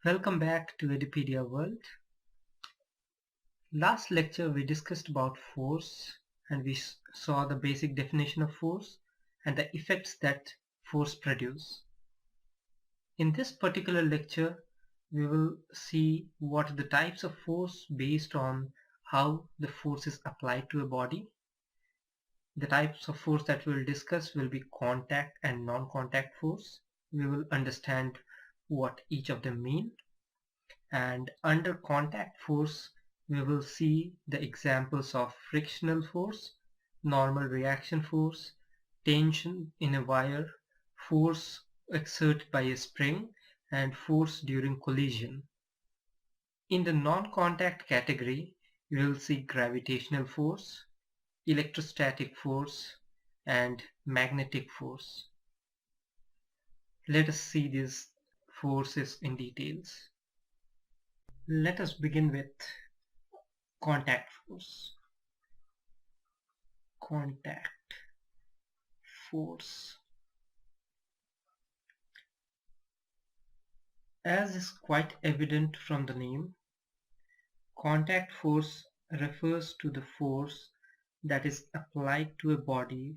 Welcome back to Edupedia World. Last lecture we discussed about force and we saw the basic definition of force and the effects that force produce. In this particular lecture we will see what are the types of force based on how the force is applied to a body. The types of force that we will discuss will be contact and non-contact force. We will understand what each of them mean. And under contact force, we will see the examples of frictional force, normal reaction force, tension in a wire, force exerted by a spring, and force during collision. In the non-contact category, we will see gravitational force, electrostatic force, and magnetic force. Let us see these forces in details. Let us begin with contact force. Contact force. As is quite evident from the name, contact force refers to the force that is applied to a body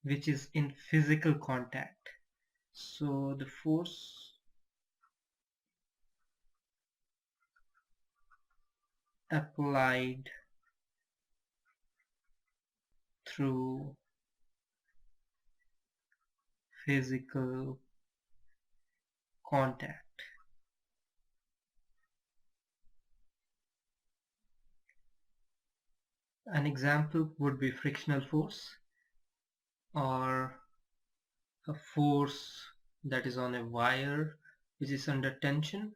which is in physical contact. So the force applied through physical contact. An example would be frictional force or a force that is on a wire which is under tension.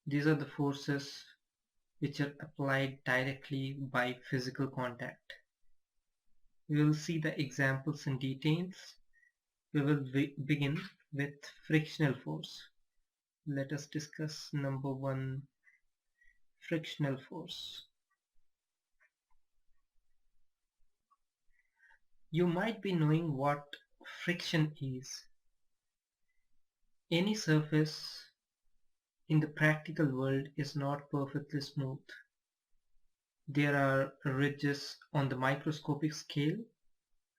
These are the forces which are applied directly by physical contact. We will see the examples in details. We will begin with frictional force. Let us discuss number one, frictional force. You might be knowing what friction is. Any surface in the practical world is not perfectly smooth. There are ridges on the microscopic scale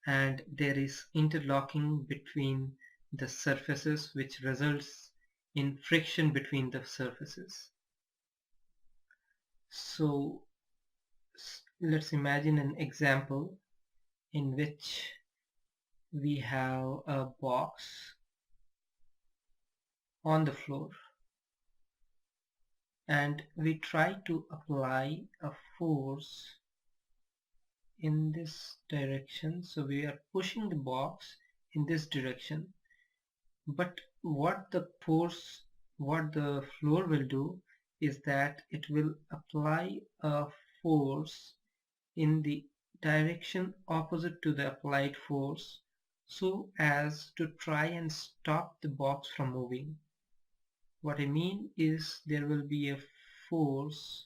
and there is interlocking between the surfaces which results in friction between the surfaces. So let's imagine an example in which we have a box on the floor and we try to apply a force in this direction. So we are pushing the box in this direction, but what the floor will do is that it will apply a force in the direction opposite to the applied force so as to try and stop the box from moving. What I mean is there will be a force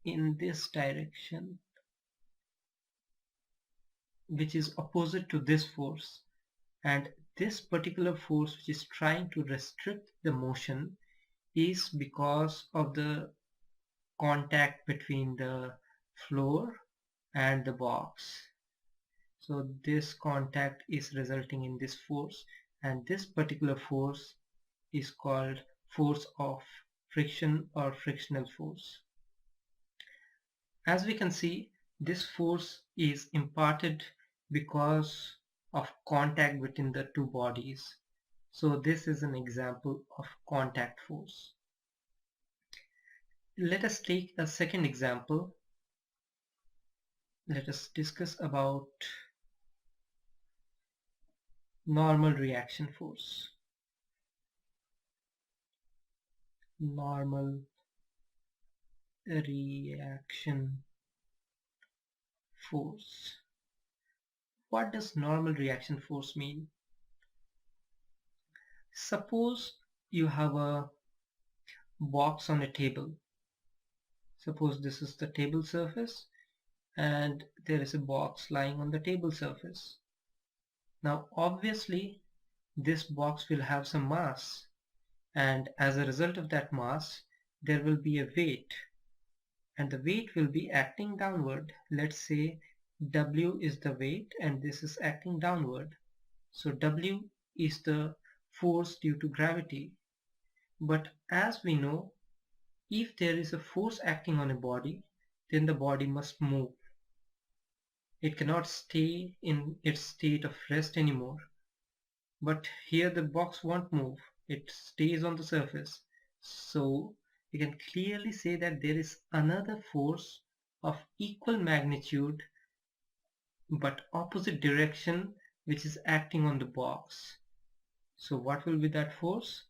in this direction which is opposite to this force, and this particular force which is trying to restrict the motion is because of the contact between the floor and the box. So this contact is resulting in this force, and this particular force is called force of friction or frictional force. As we can see, this force is imparted because of contact between the two bodies. So this is an example of contact force. Let us take a second example. Let us discuss about normal reaction force. Normal reaction force. What does normal reaction force mean? Suppose you have a box on a table. Suppose this is the table surface and there is a box lying on the table surface. Now obviously this box will have some mass, and as a result of that mass there will be a weight, and the weight will be acting downward. Let's say W is the weight and this is acting downward. So W is the force due to gravity. But as we know, if there is a force acting on a body, then the body must move. It cannot stay in its state of rest anymore. But here the box won't move. It stays on the surface. So we can clearly say that there is another force of equal magnitude but opposite direction which is acting on the box. So what will be that force?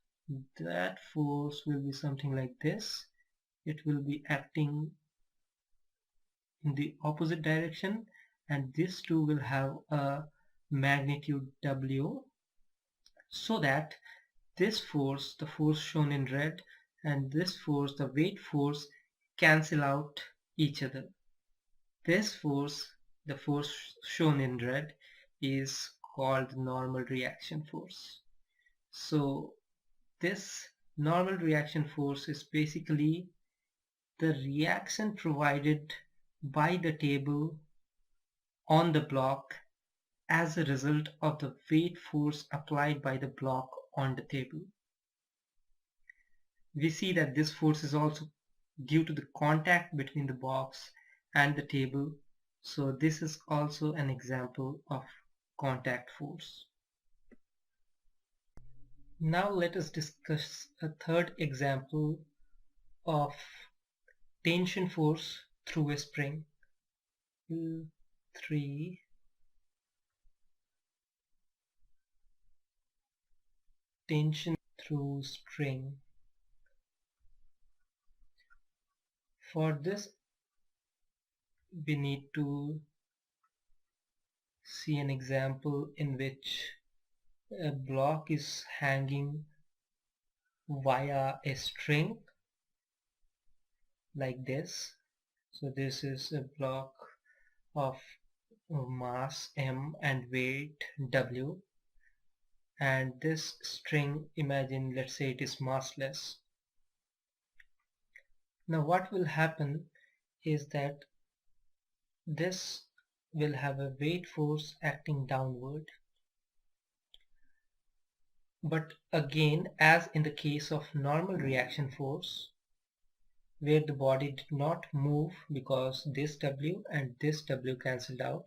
That force will be something like this. It will be acting in the opposite direction, and this too will have a magnitude W, so that this force, the force shown in red, and this force, the weight force, cancel out each other. This force, the force shown in red, is called normal reaction force. So this normal reaction force is basically the reaction provided by the table on the block as a result of the weight force applied by the block on the table. We see that this force is also due to the contact between the box and the table. So this is also an example of contact force. Now let us discuss a third example of tension force through a spring. 2, 3. Tension through string. For this we need to see an example in which a block is hanging via a string like this. So this is a block of mass m and weight w, and this string, imagine, let's say it is massless. Now what will happen is that this will have a weight force acting downward. But again, as in the case of normal reaction force, where the body did not move because this W and this W cancelled out,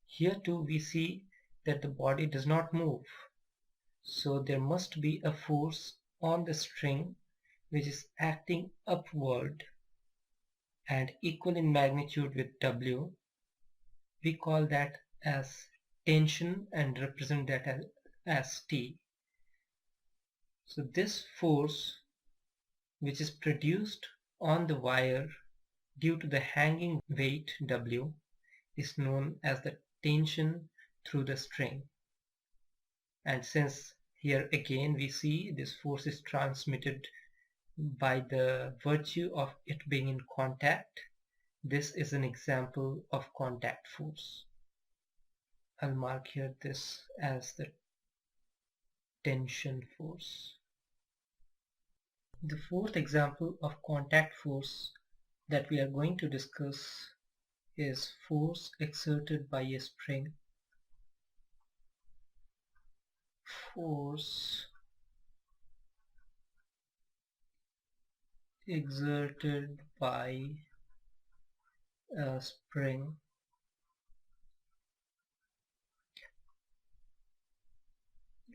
here too we see that the body does not move. So there must be a force on the string which is acting upward and equal in magnitude with W. We call that as tension and represent that as T. So this force which is produced on the wire due to the hanging weight W is known as the tension through the string. And since here again we see this force is transmitted by the virtue of it being in contact, this is an example of contact force. I'll mark here this as the tension force. The fourth example of contact force that we are going to discuss is force exerted by a spring. Force exerted by a spring.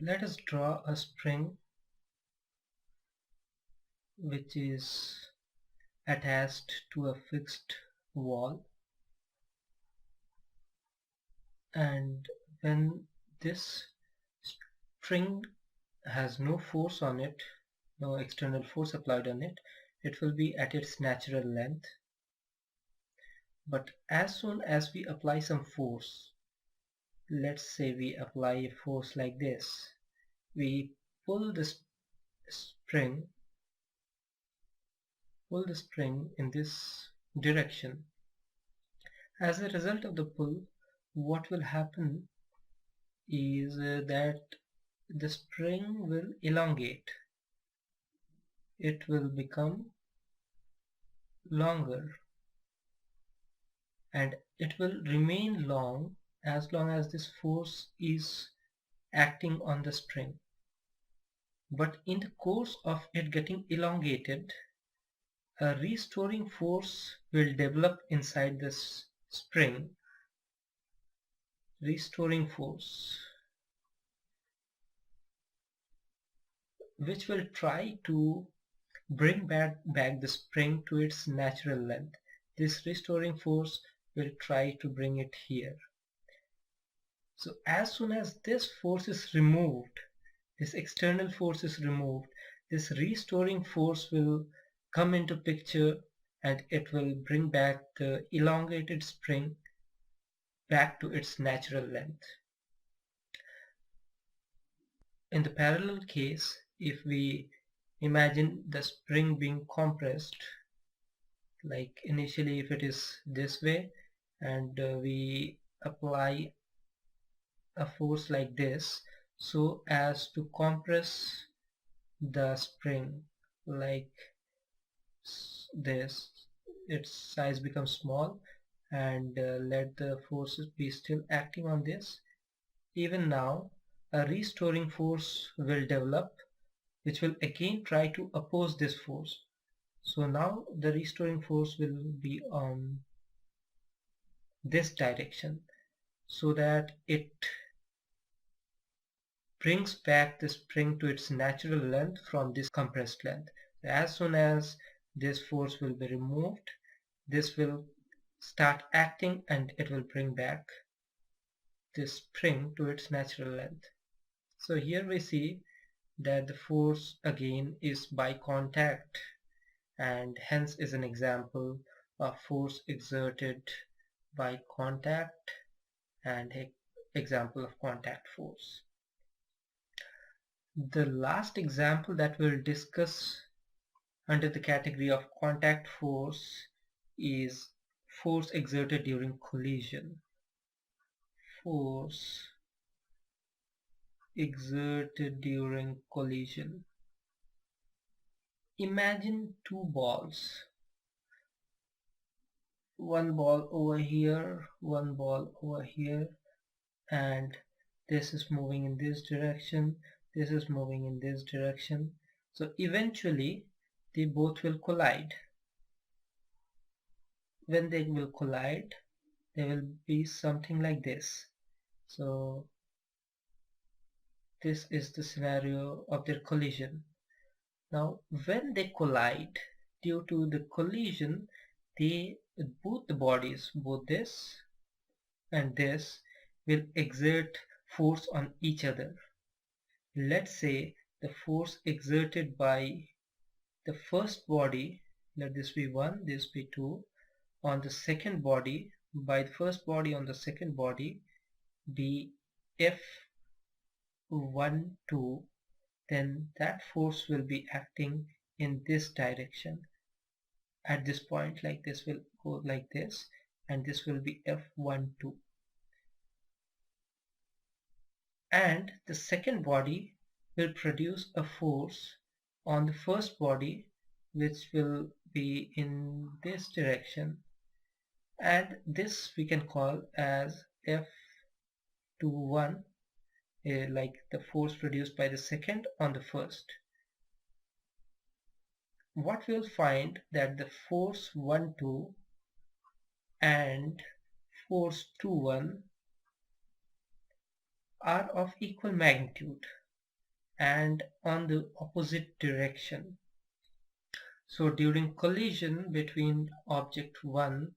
Let us draw a spring which is attached to a fixed wall, and when this string has no force on it, no external force applied on it, it will be at its natural length. But as soon as we apply some force, let's say we apply a force like this, we pull the spring in this direction. As a result of the pull, what will happen is that the spring will elongate. it will become longer, and it will remain long as this force is acting on the spring. But in the course of it getting elongated, a restoring force will develop inside this spring. Restoring force, which will try to bring back the spring to its natural length. This restoring force will try to bring it here. So as soon as this force is removed, this external force is removed, this restoring force will come into picture, and it will bring back the elongated spring back to its natural length. In the parallel case, if we imagine the spring being compressed, like initially if it is this way, and we apply a force like this so as to compress the spring like this, its size becomes small, and let the forces be still acting on this. Even now a restoring force will develop, which will again try to oppose this force. So now the restoring force will be on this direction, so that it brings back the spring to its natural length from this compressed length. As soon as this force will be removed, this will start acting, and it will bring back this spring to its natural length. So here we see that the force again is by contact, and hence is an example of force exerted by contact and an example of contact force. The last example that we'll discuss under the category of contact force is force exerted during collision. Force exerted during collision. Imagine two balls. One ball over here, one ball over here, and this is moving in this direction, this is moving in this direction. So eventually they both will collide. When they will collide, there will be something like this. So this is the scenario of their collision. Now when they collide, due to the collision, both the bodies, both this and this, will exert force on each other. Let's say the force exerted by the first body, let this be 1, this be 2, on the second body, by the first body on the second body, be F1, 2, then that force will be acting in this direction. At this point, like this will go like this, and this will be F1, 2. And the second body will produce a force on the first body, which will be in this direction, and this we can call as F21, like the force produced by the second on the first. What we'll find that the force 1, 2 and force 2, 1 are of equal magnitude and on the opposite direction. So during collision between object 1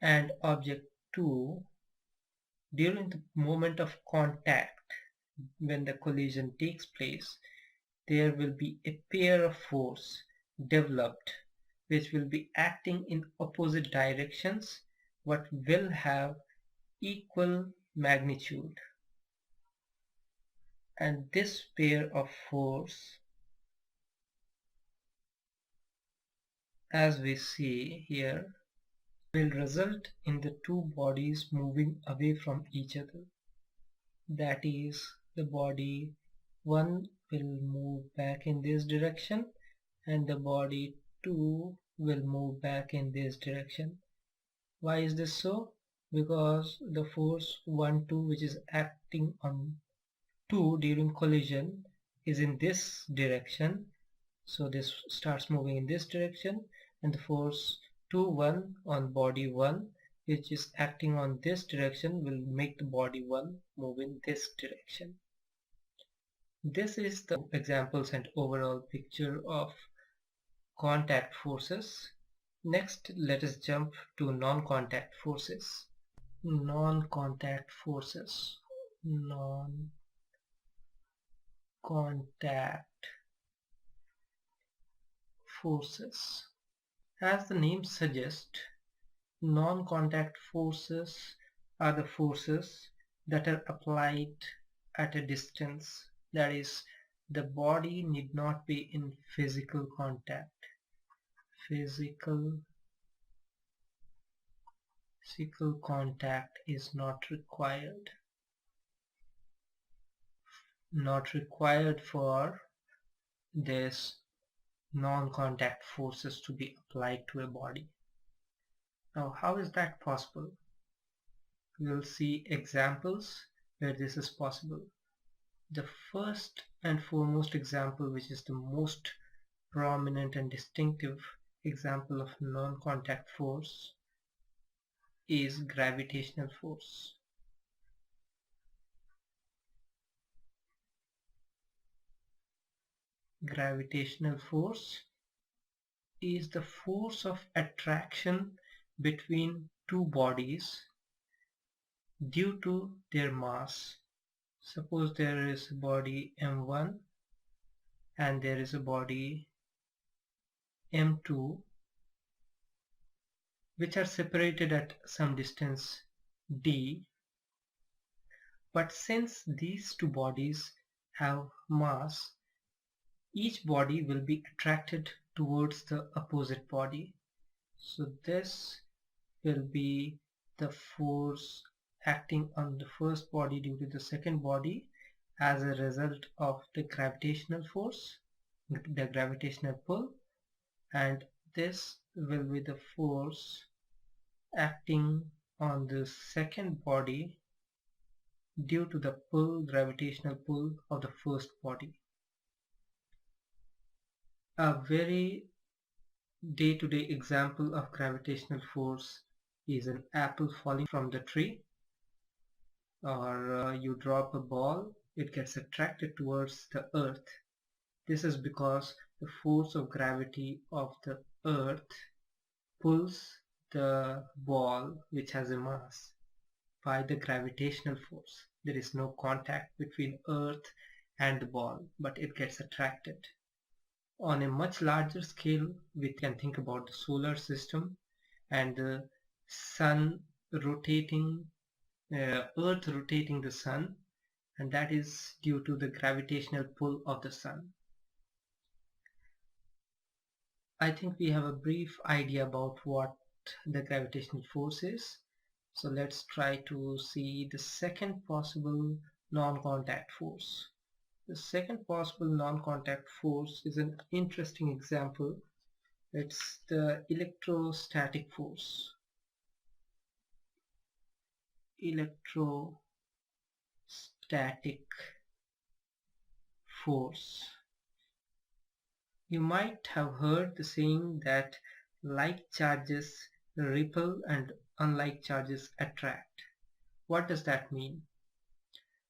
and object 2, during the moment of contact, when the collision takes place, there will be a pair of force developed which will be acting in opposite directions but will have equal magnitude. And this pair of force, as we see here, will result in the two bodies moving away from each other. That is, the body 1 will move back in this direction and the body 2 will move back in this direction. Why is this so? Because the force 1, 2 which is acting on 2 during collision is in this direction, so this starts moving in this direction, and the force 2, 1 on body 1 which is acting on this direction will make the body 1 move in this direction. This is the examples and overall picture of contact forces. Next, let us jump to non-contact forces. Non-contact forces. Non-contact forces. As the name suggests, non-contact forces are the forces that are applied at a distance. That is, the body need not be in physical contact. Physical contact is not required. Not required for this non-contact forces to be applied to a body. Now, how is that possible? We'll see examples where this is possible. The first and foremost example, which is the most prominent and distinctive example of non-contact force, is gravitational force. Gravitational force is the force of attraction between two bodies due to their mass. Suppose there is a body m1 and there is a body m2 which are separated at some distance d, but since these two bodies have mass, each body will be attracted towards the opposite body. So this will be the force acting on the first body due to the second body as a result of the gravitational force, the gravitational pull, and this will be the force acting on the second body due to the gravitational pull of the first body. A very day-to-day example of gravitational force is an apple falling from the tree, or you drop a ball, it gets attracted towards the earth. This is because the force of gravity of the earth pulls the ball, which has a mass, by the gravitational force. There is no contact between earth and the ball, but it gets attracted. On a much larger scale, we can think about the solar system and the sun rotating, earth rotating the sun, and that is due to the gravitational pull of the sun. I think we have a brief idea about what the gravitational force is. So let's try to see the second possible non-contact force. The second possible non-contact force is an interesting example. It's the electrostatic force. Electrostatic force. You might have heard the saying that like charges repel and unlike charges attract. What does that mean?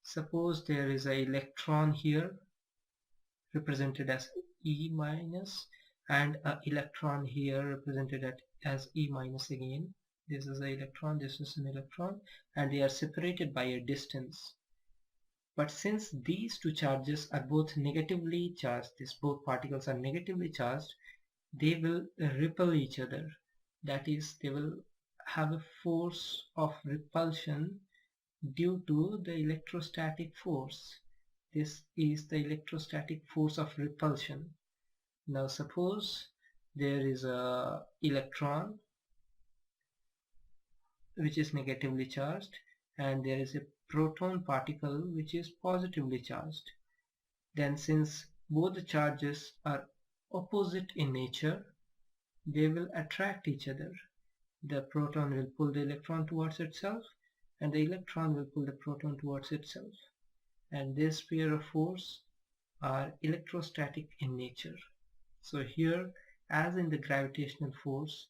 Suppose there is an electron here represented as E minus and an electron here represented as E minus again. This is an electron, this is an electron, and they are separated by a distance. But since these two charges are both negatively charged, both particles are negatively charged, they will repel each other. That is, they will have a force of repulsion due to the electrostatic force. This is the electrostatic force of repulsion. Now suppose there is a electron which is negatively charged and there is a proton particle which is positively charged. Then since both the charges are opposite in nature, they will attract each other. The proton will pull the electron towards itself, and the electron will pull the proton towards itself. And this pair of force are electrostatic in nature. So here, as in the gravitational force,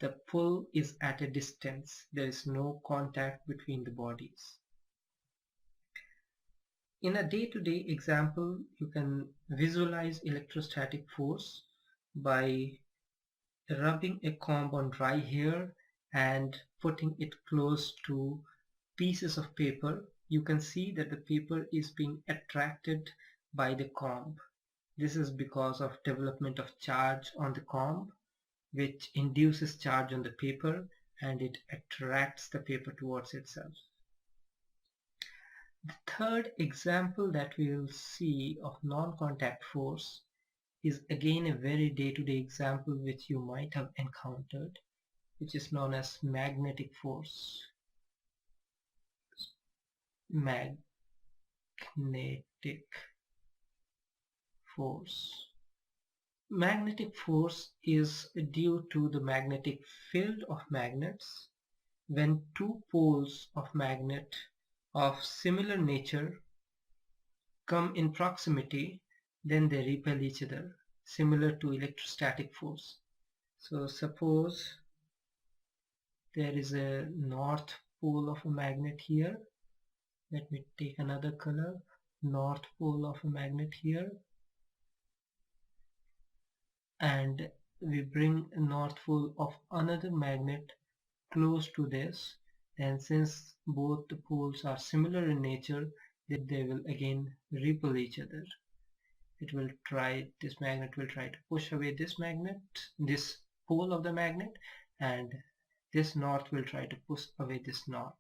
the pull is at a distance. There is no contact between the bodies. In a day-to-day example, you can visualize electrostatic force by rubbing a comb on dry hair and putting it close to pieces of paper. You can see that the paper is being attracted by the comb. This is because of development of charge on the comb, which induces charge on the paper, and it attracts the paper towards itself. The third example that we will see of non-contact force is again a very day-to-day example which you might have encountered, which is known as magnetic force. Magnetic force. Magnetic force is due to the magnetic field of magnets. When two poles of magnet of similar nature come in proximity, then they repel each other, similar to electrostatic force. So suppose there is a north pole of a magnet here. Let me take another color. North pole of a magnet here. And we bring a north pole of another magnet close to this. And since both the poles are similar in nature, they will again repel each other. This magnet will try to push away this pole of the magnet, and this north will try to push away this north.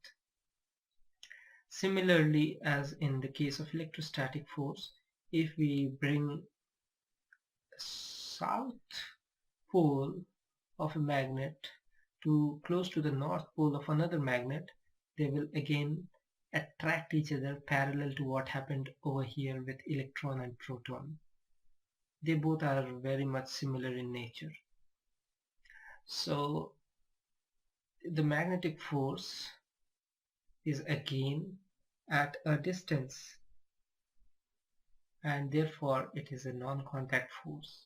Similarly, as in the case of electrostatic force, if we bring south pole of a magnet close to the north pole of another magnet, they will again attract each other, parallel to what happened over here with electron and proton. They both are very much similar in nature. So the magnetic force is again at a distance, and therefore it is a non-contact force.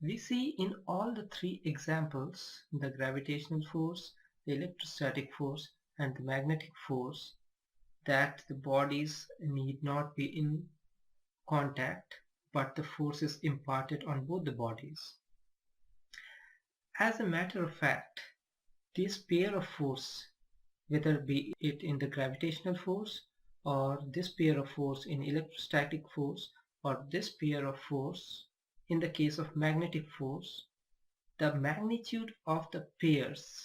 We see in all the three examples, the gravitational force, the electrostatic force, and the magnetic force, that the bodies need not be in contact, but the force is imparted on both the bodies. As a matter of fact, this pair of force, whether be it in the gravitational force, or this pair of force in electrostatic force, or this pair of force in the case of magnetic force, the magnitude of the pairs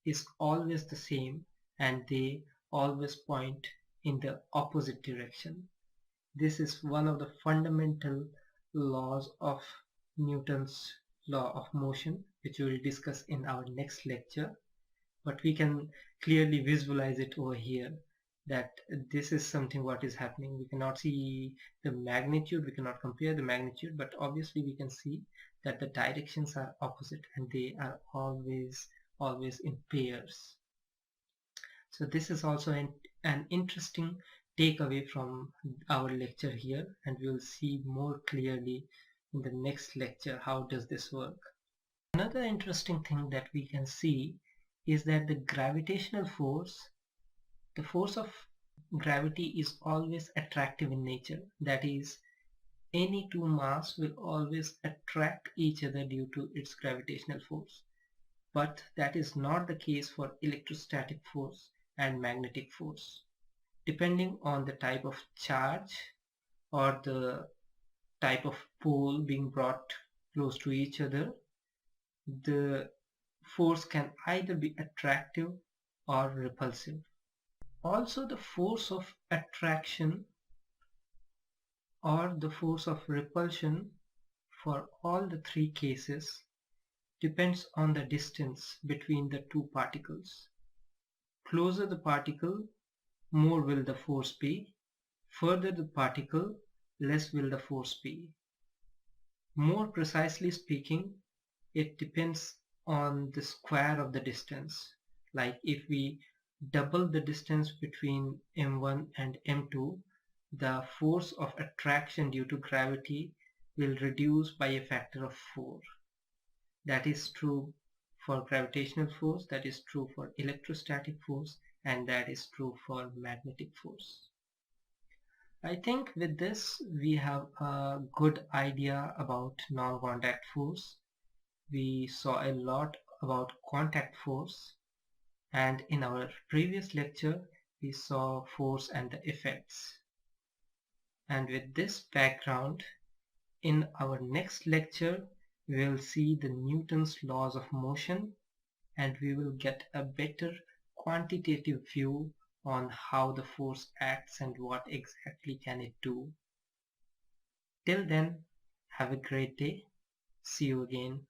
is always the same, and they always point in the opposite direction. This is one of the fundamental laws of Newton's law of motion, which we will discuss in our next lecture. But we can clearly visualize it over here, that this is something what is happening. We cannot see the magnitude, we cannot compare the magnitude, but obviously we can see that the directions are opposite, and they are always in pairs. So this is also an interesting takeaway from our lecture here, and we will see more clearly in the next lecture how does this work. Another interesting thing that we can see is that the gravitational force, the force of gravity, is always attractive in nature. That is, any two mass will always attract each other due to its gravitational force. But that is not the case for electrostatic force and magnetic force. Depending on the type of charge or the type of pole being brought close to each other, the force can either be attractive or repulsive. Also, the force of attraction or the force of repulsion for all the three cases depends on the distance between the two particles. Closer the particle, more will the force be. Further the particle, less will the force be. More precisely speaking, it depends on the square of the distance. Like if we double the distance between m1 and m2, the force of attraction due to gravity will reduce by a factor of 4. That is true for gravitational force, that is true for electrostatic force, and that is true for magnetic force. I think with this we have a good idea about non-contact force. We saw a lot about contact force, and in our previous lecture we saw force and the effects. And with this background, in our next lecture we will see the Newton's laws of motion, and we will get a better quantitative view on how the force acts and what exactly can it do. Till then, have a great day. See you again.